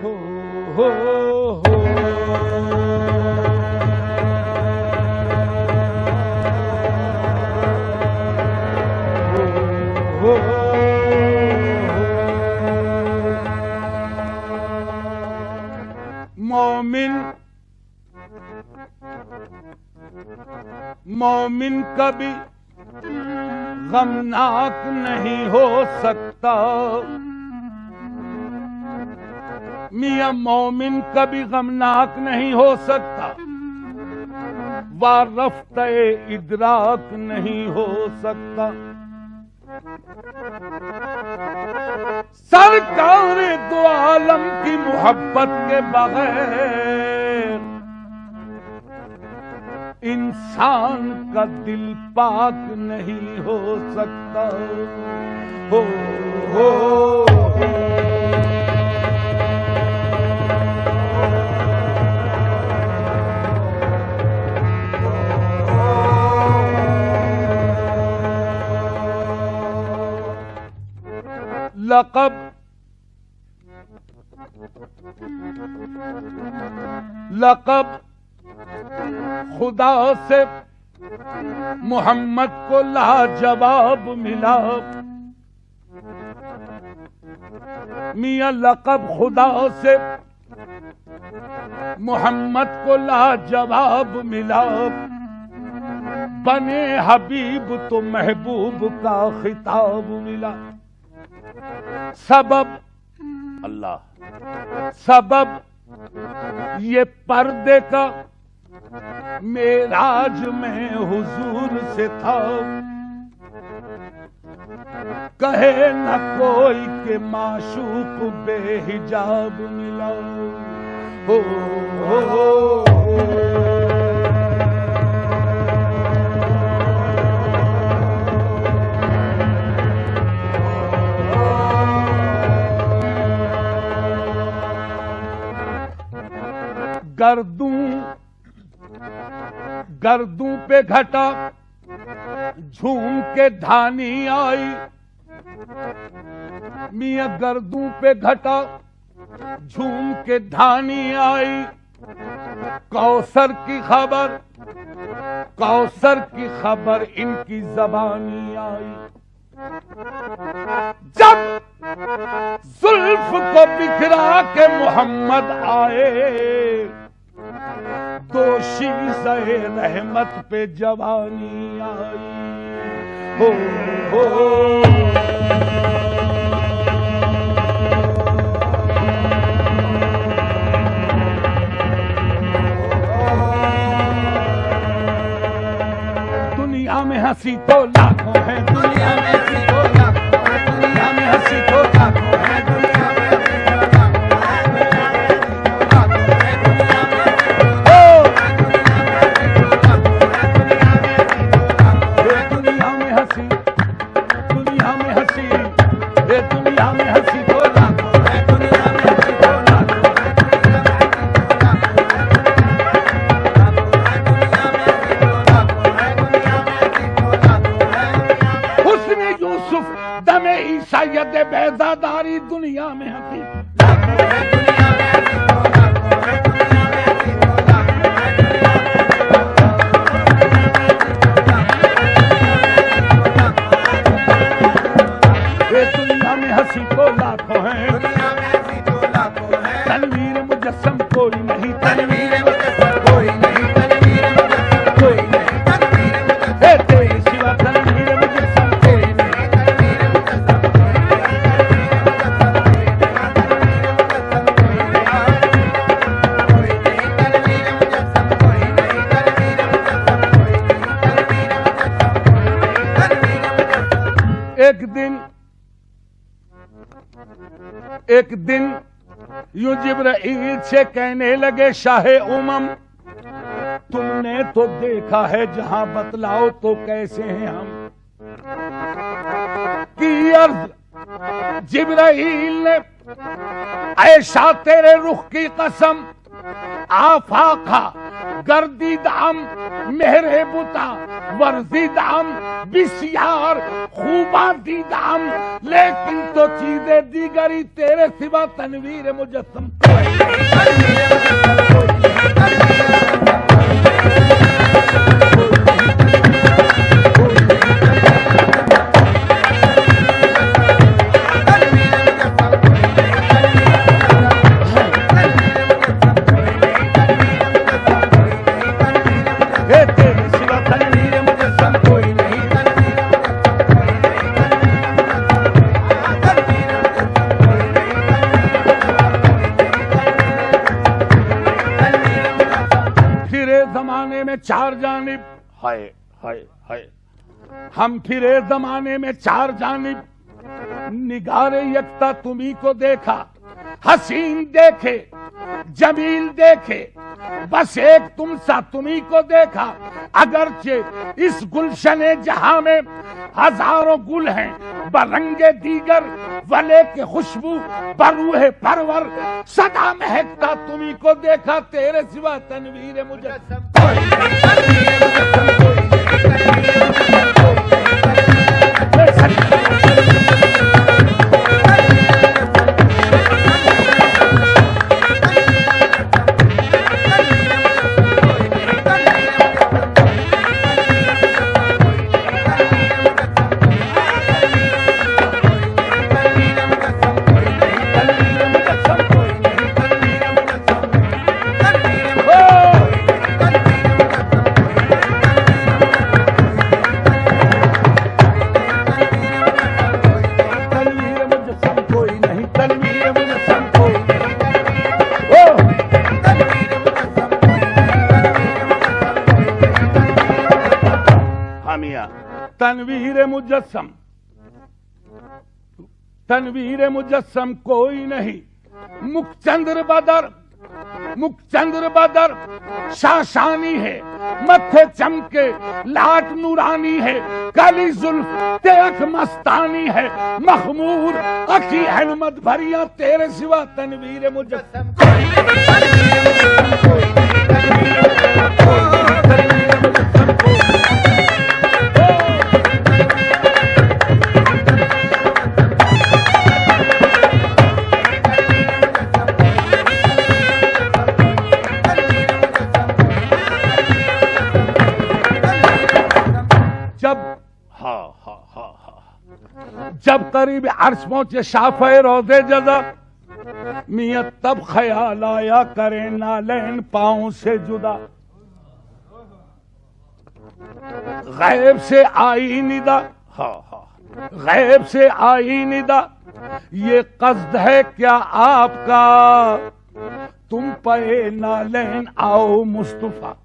हो हो हो हो मोमिन कभी गमनाक नहीं हो सकता। मियां मोमिन कभी गमनाक नहीं हो सकता, वारफ्ते इदराक नहीं हो सकता। सरकार दो आलम की मोहब्बत के बगैर इंसान का दिल पाक नहीं हो सकता। हो हो लक़ब खुदा से मोहम्मद को लाजवाब मिला। मियां लक़ब खुदा से मोहम्मद को लाजवाब मिला। बने हबीब तो महबूब का खिताब मिला। सबब अल्लाह, सबब ये पर्दे का मेराज में हुजूर से था। कहे न कोई के माशूक बेहिजाब मिला। हो हो गर्दू पे घटा झूम के धानी आई। मियां गर्दू पे घटा झूम के धानी आई। कौसर की खबर इनकी जबानी आई। जब जुल्फ को बिखरा के मोहम्मद आए, दोषी सहे रहमत पे जवानी आई। हो हो दुनिया में हंसी तो लाखों है, दुनिया में हंसी तो लाखों है, दुनिया में हंसी तो लाखों है, दुनिया में बेजादारी दुनिया में हंसी। दुनिया में हंसी तो लाखों है, तनवीर मुजस्सम कोई नहीं, तनवीर मुजस्सम कोई नहीं, तनवीर मुजस्सम कोई नहीं, तनवीर मुजस्सम तेरे सिवा तनवीर मुजस्सम कोई नहीं, तनवीर मुजस्सम एक दिन यूं जिब्राइल से कहने लगे, शाहे उमम तुमने तो देखा है जहां, बतलाओ तो कैसे हैं हम। की अर्ज जिब्राइल ने, ऐशा तेरे रुख की कसम, आफाका गर्दीदाम मेहरे बुता वर्जीदाम बिस्यार खूबा दीदाम, लेकिन तो चीजें दीगरी तेरे सिवा तनवीर मुजस्सम। जमाने में चार जानिब हाय हाय हाय, हम फिरे जमाने में चार जानिब, निगारे यकता तुम्ही को देखा, हसीन देखे जमील देखे, बस एक तुम सा तुम्ही को देखा। अगरचे इस गुलशने जहां में हजारों गुल हैं, बरंगे दीगर वले के खुशबू बरूहे परवर, सदा महकता तुम्ही को देखा, तेरे सिवा तनवीर मुजस्सम। तनवीर मुजस्सम, तनवीर मुजस्सम कोई नहीं, मुखचंद्र बदर शाशानी है, मत्थे चमके लाट नूरानी है, काली जुल्फ तेख मस्तानी है, मखमूर अखी अहमद भरिया, तेरे सिवा तनवीर मुजस्सम। जब करीब अर्श पहुंचे शाफ़े रोज़े जज़ा, मियां तब ख्याल आया करे नालैन पाँव से जुदा। गैब से आई निदा, गैब से आई निदा, ये कस्द है क्या आपका, तुम पे नालैन आओ मुस्तफा।